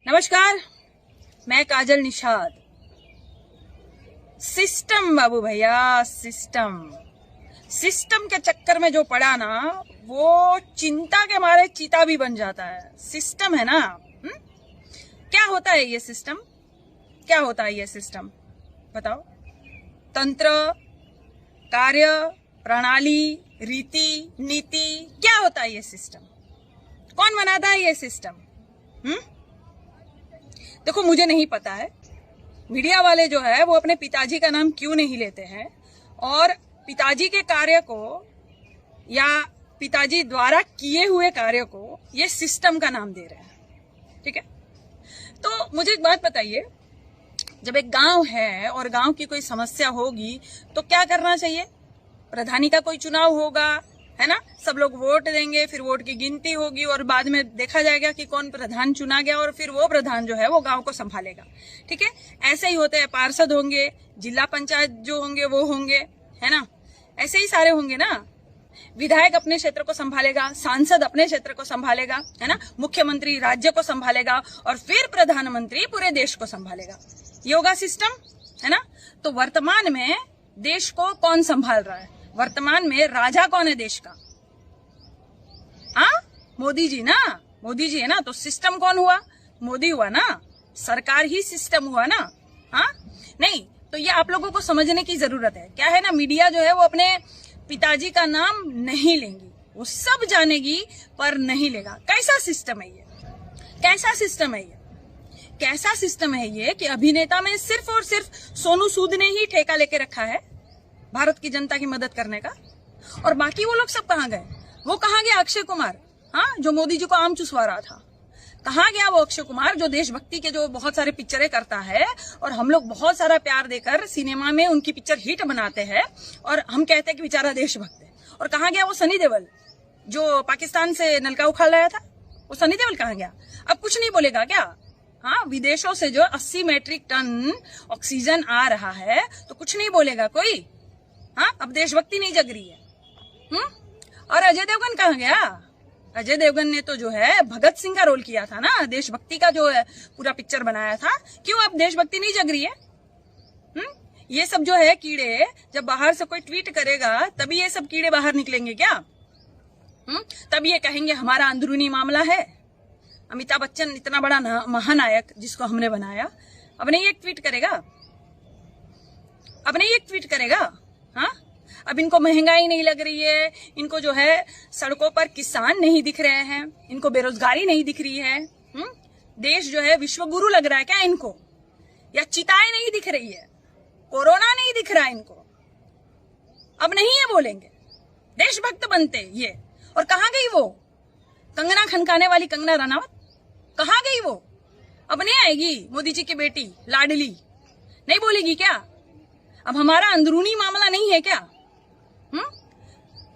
नमस्कार, मैं काजल निषाद। सिस्टम बाबू भैया, सिस्टम के चक्कर में जो पड़ा ना, वो चिंता के मारे चीता भी बन जाता है। सिस्टम है ना। क्या होता है ये सिस्टम? क्या होता है ये सिस्टम? बताओ। तंत्र, कार्य, प्रणाली, रीति, नीति, क्या होता है ये सिस्टम? कौन बनाता है ये सिस्टम? देखो, मुझे नहीं पता है। मीडिया वाले जो है वो अपने पिताजी का नाम क्यों नहीं लेते हैं और पिताजी के कार्य को या पिताजी द्वारा किए हुए कार्य को ये सिस्टम का नाम दे रहे हैं। ठीक है, तो मुझे एक बात बताइए, जब एक गांव है और गांव की कोई समस्या होगी तो क्या करना चाहिए? प्रधानी का कोई चुनाव होगा, है ना? सब लोग वोट देंगे, फिर वोट की गिनती होगी और बाद में देखा जाएगा कि कौन प्रधान चुना गया और फिर वो प्रधान जो है वो गांव को संभालेगा। ठीक है, ऐसे ही होते हैं। पार्षद होंगे, जिला पंचायत जो होंगे वो होंगे, है ना? ऐसे ही सारे होंगे ना। विधायक अपने क्षेत्र को संभालेगा, सांसद अपने क्षेत्र को संभालेगा, है ना? मुख्यमंत्री राज्य को संभालेगा और फिर प्रधानमंत्री पूरे देश को संभालेगा। ये होगा सिस्टम, है ना? तो वर्तमान में देश को कौन संभाल रहा है? वर्तमान में राजा कौन है देश का? हाँ, मोदी जी ना। मोदी जी है ना। तो सिस्टम कौन हुआ? मोदी हुआ ना। सरकार ही सिस्टम हुआ ना। हाँ, नहीं तो ये आप लोगों को समझने की जरूरत है। क्या है ना, मीडिया जो है वो अपने पिताजी का नाम नहीं लेंगी, वो सब जानेगी पर नहीं लेगा। कैसा सिस्टम है ये? कैसा सिस्टम है ये? कैसा सिस्टम है ये कि अभिनेता में सिर्फ और सिर्फ सोनू सूद ने ही ठेका लेके रखा है भारत की जनता की मदद करने का, और बाकी वो लोग सब कहाँ गए? वो कहाँ गया अक्षय कुमार? हाँ, जो मोदी जी को आम चुसवा रहा था, कहाँ गया वो अक्षय कुमार जो देशभक्ति के जो बहुत सारे पिक्चरें करता है और हम लोग बहुत सारा प्यार देकर सिनेमा में उनकी पिक्चर हिट बनाते हैं और हम कहते हैं कि बेचारा देशभक्त है। और कहाँ गया वो सनी देओल जो पाकिस्तान से नलका उखाड़ लाया था? वो सनी देओल कहाँ गया? अब कुछ नहीं बोलेगा क्या? हाँ, विदेशों से जो 80 मैट्रिक टन ऑक्सीजन आ रहा है तो कुछ नहीं बोलेगा कोई? हाँ, अब देशभक्ति नहीं जग रही है। और अजय देवगन कहाँ गया? अजय देवगन ने तो जो है भगत सिंह का रोल किया था ना, देशभक्ति का जो है पूरा पिक्चर बनाया था। क्यों अब देशभक्ति नहीं जग रही है? ये सब जो है कीड़े, जब बाहर से कोई ट्वीट करेगा तभी ये सब कीड़े बाहर निकलेंगे क्या? तब ये कहेंगे हमारा अंदरूनी मामला है। अमिताभ बच्चन इतना बड़ा महानायक जिसको हमने बनाया, अब नहीं एक ट्वीट करेगा? अब नहीं एक ट्वीट करेगा? हाँ, अब इनको महंगाई नहीं लग रही है, इनको जो है सड़कों पर किसान नहीं दिख रहे हैं, इनको बेरोजगारी नहीं दिख रही है। देश जो है विश्व गुरु लग रहा है क्या इनको? या चिताएं नहीं दिख रही है, कोरोना नहीं दिख रहा है इनको? अब नहीं है बोलेंगे, देशभक्त बनते ये। और कहाँ गई वो कंगना खनकाने वाली कंगना रनावत? कहाँ गई वो? अब नहीं आएगी? मोदी जी की बेटी लाडली नहीं बोलेगी क्या? अब हमारा अंदरूनी मामला नहीं है क्या?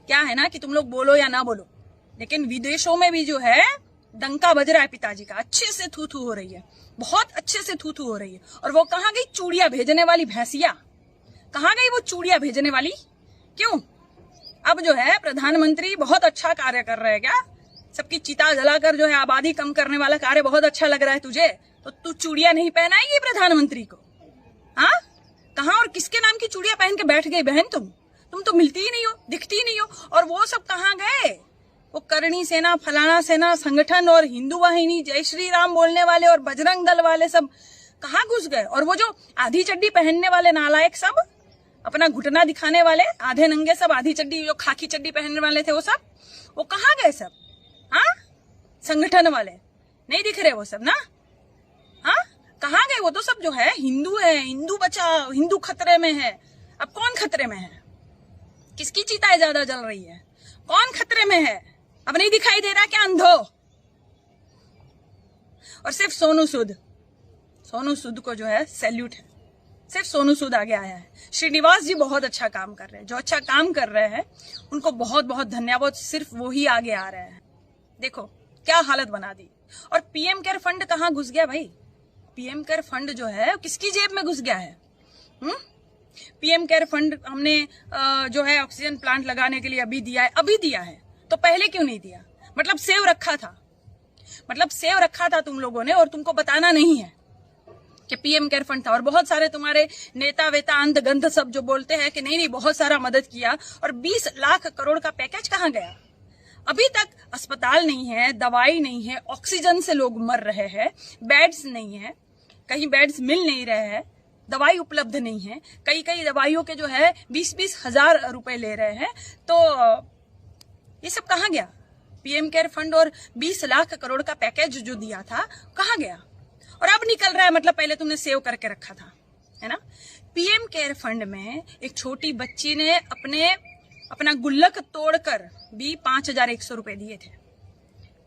क्या है ना कि तुम लोग बोलो या ना बोलो, लेकिन विदेशों में भी जो है डंका बज रहा है पिताजी का। अच्छे से थू थू हो रही है, बहुत अच्छे से थू थू हो रही है। और वो कहाँ गई चूड़ियां भेजने वाली भैंसिया? कहाँ गई वो चूड़ियां भेजने वाली? क्यों? अब जो है प्रधानमंत्री बहुत अच्छा कार्य कर रहे हैं क्या? सबकी चिता जलाकर जो है आबादी कम करने वाला कार्य बहुत अच्छा लग रहा है तुझे, तो तू चूड़ियां नहीं पहनाएगी प्रधानमंत्री को? हाँ, कहाँ और किसके नाम की चूड़ियां पहन के बैठ गई बहन? तुम तो मिलती ही नहीं हो, दिखती ही नहीं हो। और वो सब कहाँ गए? वो करणी सेना, फलाना सेना संगठन और हिंदू वाहिनी, जय श्री राम बोलने वाले और बजरंग दल वाले सब कहाँ घुस गए? और वो जो आधी चड्डी पहनने वाले नालायक सब, अपना घुटना दिखाने वाले आधे नंगे सब, आधी चड्डी जो खाकी चड्डी पहनने वाले थे वो सब, वो कहाँ गए सब? हाँ, संगठन वाले नहीं दिख रहे वो सब ना? हाँ, कहाँ गए वो? तो सब जो है हिंदू है, हिंदू बचाओ, हिंदू खतरे में है। अब कौन खतरे में है? किसकी चिताएं ज्यादा जल रही है? कौन खतरे में है? अब नहीं दिखाई दे रहा क्या अंधो? और सिर्फ सोनू सूद को जो है सैल्यूट है। सिर्फ सोनू सूद आगे आया है। श्रीनिवास जी बहुत अच्छा काम कर रहे हैं, जो अच्छा काम कर रहे हैं उनको बहुत बहुत धन्यवाद। सिर्फ वो ही आगे आ रहे हैं। देखो क्या हालत बना दी। और पीएम केयर फंड कहाँ घुस गया भाई? पीएम केयर फंड जो है किसकी जेब में घुस गया है? पीएम केयर फंड हमने जो है ऑक्सीजन प्लांट लगाने के लिए अभी दिया है तो पहले क्यों नहीं दिया? मतलब सेव रखा था। मतलब सेव रखा था तुम लोगों ने और तुमको बताना नहीं है कि पीएम केयर फंड था। और बहुत सारे तुम्हारे नेता वेता अंध गंध सब जो बोलते हैं कि नहीं बहुत सारा मदद किया, और 20 लाख करोड़ का पैकेज कहाँ गया? अभी तक अस्पताल नहीं है, दवाई नहीं है, ऑक्सीजन से लोग मर रहे हैं, बेड्स नहीं है, कहीं बेड्स मिल नहीं रहे हैं, दवाई उपलब्ध नहीं है, कई दवाइयों के जो है 20-20 हजार रुपए ले रहे हैं। तो ये सब कहाँ गया? पीएम केयर फंड और 20 लाख करोड़ का पैकेज जो दिया था कहाँ गया? और अब निकल रहा है, मतलब पहले तुमने सेव करके रखा था, है ना? पीएम केयर फंड में एक छोटी बच्ची ने अपना गुल्लक तोड़कर भी 5,100 रुपए दिए थे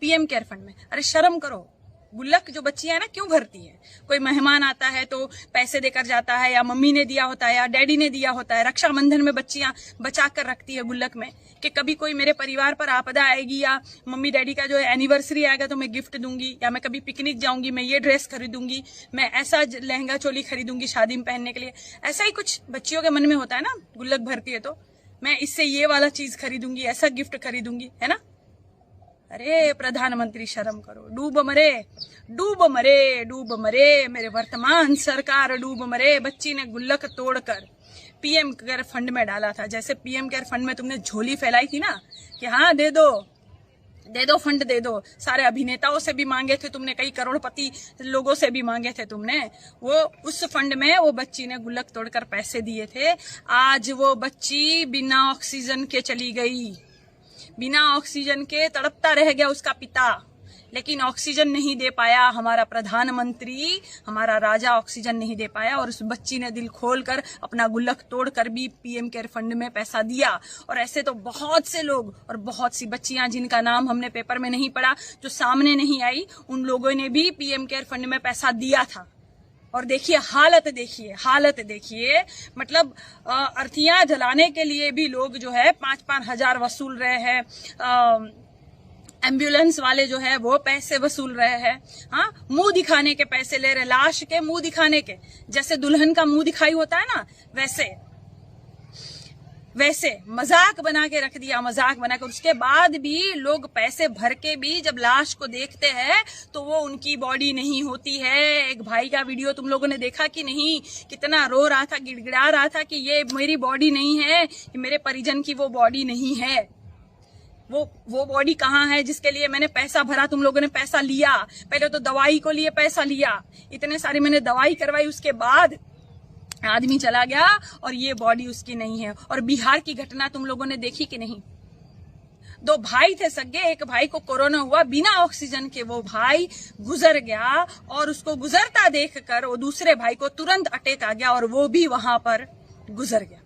पीएम केयर फंड में। अरे शर्म करो। गुल्लक जो बच्चियां है ना क्यों भरती है? कोई मेहमान आता है तो पैसे देकर जाता है, या मम्मी ने दिया होता है या डैडी ने दिया होता है। रक्षाबंधन में बच्चियां बचा कर रखती है गुल्लक में कि कभी कोई मेरे परिवार पर आपदा आएगी या मम्मी डैडी का जो एनिवर्सरी आएगा तो मैं गिफ्ट दूंगी, या मैं कभी पिकनिक जाऊंगी मैं ये ड्रेस खरीदूंगी, मैं ऐसा लहंगा चोली खरीदूंगी शादी में पहनने के लिए। ऐसा ही कुछ बच्चियों के मन में होता है ना, गुल्लक भरती है तो मैं इससे ये वाला चीज खरीदूंगी, ऐसा गिफ्ट खरीदूंगी, है ना? अरे प्रधानमंत्री शर्म करो। डूब मरे डूब मरे डूब मरे, मेरे वर्तमान सरकार डूब मरे। बच्ची ने गुल्लक तोड़कर पीएम केयर फंड में डाला था। जैसे पीएम केयर फंड में तुमने झोली फैलाई थी ना कि हाँ दे दो फंड दे दो, सारे अभिनेताओं से भी मांगे थे तुमने, कई करोड़पति लोगों से भी मांगे थे तुमने, वो उस फंड में वो बच्ची ने गुल्लक तोड़कर पैसे दिए थे। आज वो बच्ची बिना ऑक्सीजन के चली गई, बिना ऑक्सीजन के तड़पता रह गया उसका पिता, लेकिन ऑक्सीजन नहीं दे पाया हमारा प्रधानमंत्री, हमारा राजा ऑक्सीजन नहीं दे पाया। और उस बच्ची ने दिल खोलकर अपना गुल्लक तोड़कर भी पीएम केयर फंड में पैसा दिया। और ऐसे तो बहुत से लोग और बहुत सी बच्चियां जिनका नाम हमने पेपर में नहीं पढ़ा, जो सामने नहीं आई, उन लोगों ने भी पीएम केयर फंड में पैसा दिया था। और देखिए हालत देखिए, मतलब अर्थियां जलाने के लिए भी लोग जो है 5-5 हजार वसूल रहे हैं, एम्बुलेंस वाले जो है वो पैसे वसूल रहे हैं, हाँ मुंह दिखाने के पैसे ले रहे, लाश के मुंह दिखाने के, जैसे दुल्हन का मुंह दिखाई होता है ना वैसे मजाक बना के रख दिया, मजाक बना के। उसके बाद भी लोग पैसे भर के भी जब लाश को देखते हैं तो वो उनकी बॉडी नहीं होती है। एक भाई का वीडियो तुम लोगों ने देखा कि नहीं, कितना रो रहा था, गिड़गिड़ा रहा था कि ये मेरी बॉडी नहीं है, ये मेरे परिजन की वो बॉडी नहीं है। वो बॉडी कहाँ है जिसके लिए मैंने पैसा भरा? तुम लोगों ने पैसा लिया, पहले तो दवाई को लिए पैसा लिया, इतने सारी मैंने दवाई करवाई, उसके बाद आदमी चला गया और ये बॉडी उसकी नहीं है। और बिहार की घटना तुम लोगों ने देखी कि नहीं? 2 भाई थे सगे, एक भाई को कोरोना हुआ, बिना ऑक्सीजन के वो भाई गुजर गया, और उसको गुजरता देखकर वो दूसरे भाई को तुरंत अटैक आ गया और वो भी वहां पर गुजर गया।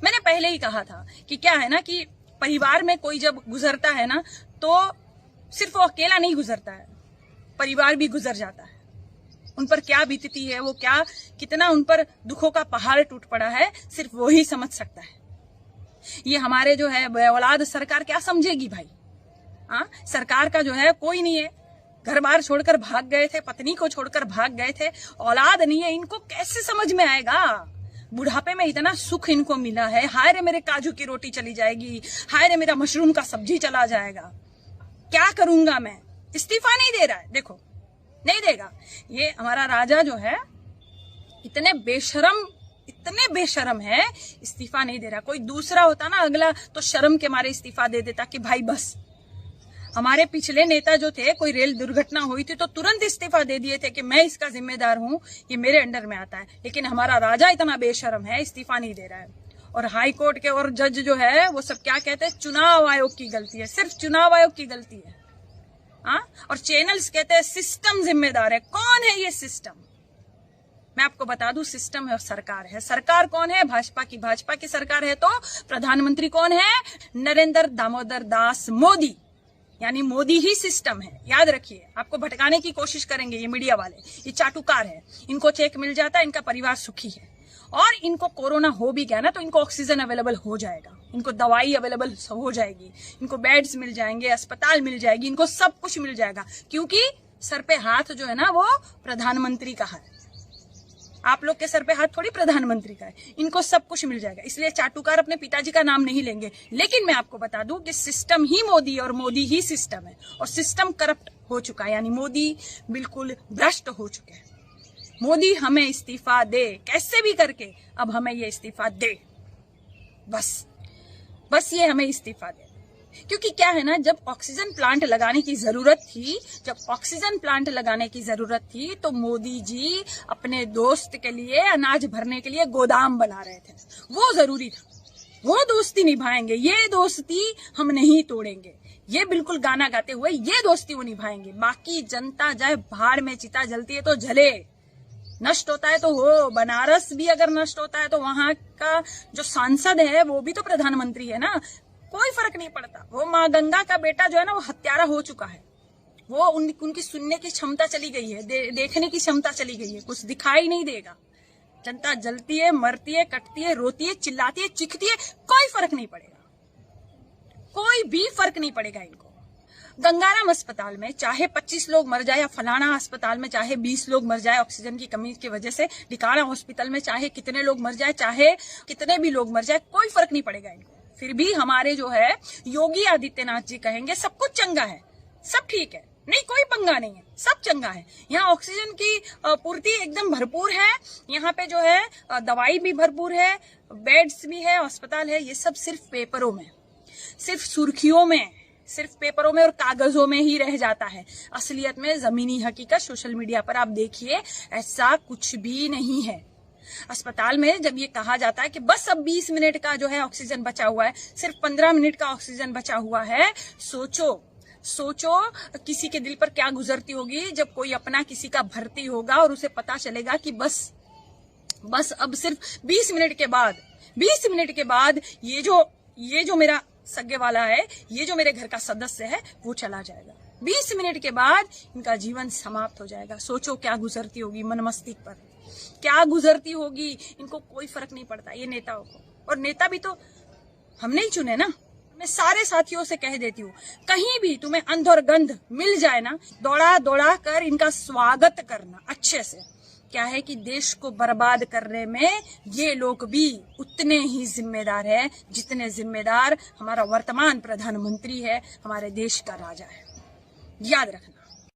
मैंने पहले ही कहा था कि क्या है ना कि परिवार में कोई जब गुजरता है ना तो सिर्फ वो अकेला नहीं गुजरता है, परिवार भी गुजर जाता है। उन पर क्या बीतती है, वो कितना उन पर दुखों का पहाड़ टूट पड़ा है, सिर्फ वो ही समझ सकता है। ये हमारे जो है औलाद सरकार क्या समझेगी भाई? हाँ, सरकार का जो है कोई नहीं है, घर बार छोड़कर भाग गए थे, पत्नी को छोड़कर भाग गए थे, औलाद नहीं है, इनको कैसे समझ में आएगा? बुढ़ापे में इतना सुख इनको मिला है, हाय रे मेरे काजू की रोटी चली जाएगी, हाय रे मेरा मशरूम का सब्जी चला जाएगा, क्या करूंगा मैं? इस्तीफा नहीं दे रहा है, देखो नहीं देगा। ये हमारा राजा जो है इतने बेशरम है, इस्तीफा नहीं दे रहा। कोई दूसरा होता ना अगला तो शर्म के मारे इस्तीफा दे देता कि भाई बस। हमारे पिछले नेता जो थे, कोई रेल दुर्घटना हुई थी तो तुरंत इस्तीफा दे दिए थे कि मैं इसका जिम्मेदार हूं, ये मेरे अंडर में आता है। लेकिन हमारा राजा इतना बेशरम है, इस्तीफा नहीं दे रहा है। और हाई कोर्ट के और जज जो है वो सब क्या कहते हैं? चुनाव आयोग की गलती है, सिर्फ चुनाव आयोग की गलती है। हाँ, और चैनल्स कहते हैं सिस्टम जिम्मेदार है। कौन है ये सिस्टम? मैं आपको बता दूं, सिस्टम है और सरकार है। सरकार कौन है? भाजपा की सरकार है। तो प्रधानमंत्री कौन है? नरेंद्र दामोदर दास मोदी, यानी मोदी ही सिस्टम है। याद रखिए, आपको भटकाने की कोशिश करेंगे ये मीडिया वाले, ये चाटुकार है। इनको चेक मिल जाता है, इनका परिवार सुखी है। और इनको कोरोना हो भी गया ना तो इनको ऑक्सीजन अवेलेबल हो जाएगा, इनको दवाई अवेलेबल हो जाएगी, इनको बेड्स मिल जाएंगे, अस्पताल मिल जाएगी, इनको सब कुछ मिल जाएगा, क्योंकि सर पे हाथ जो है ना वो प्रधानमंत्री का है। आप लोग के सर पे हाथ थोड़ी प्रधानमंत्री का है, इनको सब कुछ मिल जाएगा। इसलिए चाटुकार अपने पिताजी का नाम नहीं लेंगे। लेकिन मैं आपको बता दूं कि सिस्टम ही मोदी और मोदी ही सिस्टम है, और सिस्टम करप्ट हो चुका है, यानी मोदी बिल्कुल भ्रष्ट हो चुके हैं। मोदी हमें इस्तीफा दे, कैसे भी करके अब हमें ये इस्तीफा दे, बस ये हमें इस्तीफा दे। क्योंकि क्या है ना, जब ऑक्सीजन प्लांट लगाने की जरूरत थी, तो मोदी जी अपने दोस्त के लिए अनाज भरने के लिए गोदाम बना रहे थे। वो जरूरी था, वो दोस्ती निभाएंगे, ये दोस्ती हम नहीं तोड़ेंगे, ये बिल्कुल गाना गाते हुए ये दोस्ती वो निभाएंगे। बाकी जनता जाए भाड़ में, चिता जलती है तो जले, नष्ट होता है तो हो। बनारस भी अगर नष्ट होता है तो वहां का जो सांसद है वो भी तो प्रधानमंत्री है ना, कोई फर्क नहीं पड़ता। वो माँ गंगा का बेटा जो है ना, वो हत्यारा हो चुका है, वो उनकी सुनने की क्षमता चली गई है, देखने की क्षमता चली गई है, कुछ दिखाई नहीं देगा। जनता जलती है, मरती है, कटती है, रोती है, चिल्लाती है, चीखती है, कोई फर्क नहीं पड़ेगा, कोई भी फर्क नहीं पड़ेगा इनको। गंगाराम अस्पताल में चाहे 25 लोग मर जाए, या फलाना अस्पताल में चाहे 20 लोग मर जाए ऑक्सीजन की कमी की वजह से, टिकाना हॉस्पिटल में चाहे कितने लोग मर जाए, चाहे कितने भी लोग मर जाए, कोई फर्क नहीं पड़ेगा इनको। फिर भी हमारे जो है योगी आदित्यनाथ जी कहेंगे सब कुछ चंगा है, सब ठीक है, नहीं कोई पंगा नहीं है, सब चंगा है। यहाँ ऑक्सीजन की पूर्ति एकदम भरपूर है, यहाँ पे जो है दवाई भी भरपूर है, बेड्स भी है, अस्पताल है। ये सब सिर्फ पेपरों में, सिर्फ सुर्खियों में, सिर्फ पेपरों में और कागजों में ही रह जाता है। असलियत में जमीनी हकीकत सोशल मीडिया पर आप देखिए, ऐसा कुछ भी नहीं है। अस्पताल में जब ये कहा जाता है कि बस अब 20 मिनट का जो है ऑक्सीजन बचा हुआ है, सिर्फ 15 मिनट का ऑक्सीजन बचा हुआ है, सोचो किसी के दिल पर क्या गुजरती होगी जब कोई अपना किसी का भर्ती होगा और उसे पता चलेगा कि बस अब सिर्फ 20 मिनट के बाद ये जो मेरा सगे वाला है, ये जो मेरे घर का सदस्य है, वो चला जाएगा। 20 मिनट के बाद इनका जीवन समाप्त हो जाएगा। सोचो क्या गुजरती होगी मन मस्तिष्क पर, क्या गुजरती होगी। इनको कोई फर्क नहीं पड़ता ये नेताओं को, और नेता भी तो हमने ही चुने ना। मैं सारे साथियों से कह देती हूँ, कहीं भी तुम्हें अंध और गंध मिल जाए ना, दौड़ा कर इनका स्वागत करना अच्छे से। क्या है कि देश को बर्बाद करने में ये लोग भी उतने ही जिम्मेदार है जितने जिम्मेदार हमारा वर्तमान प्रधानमंत्री है, हमारे देश का राजा है। याद रखना।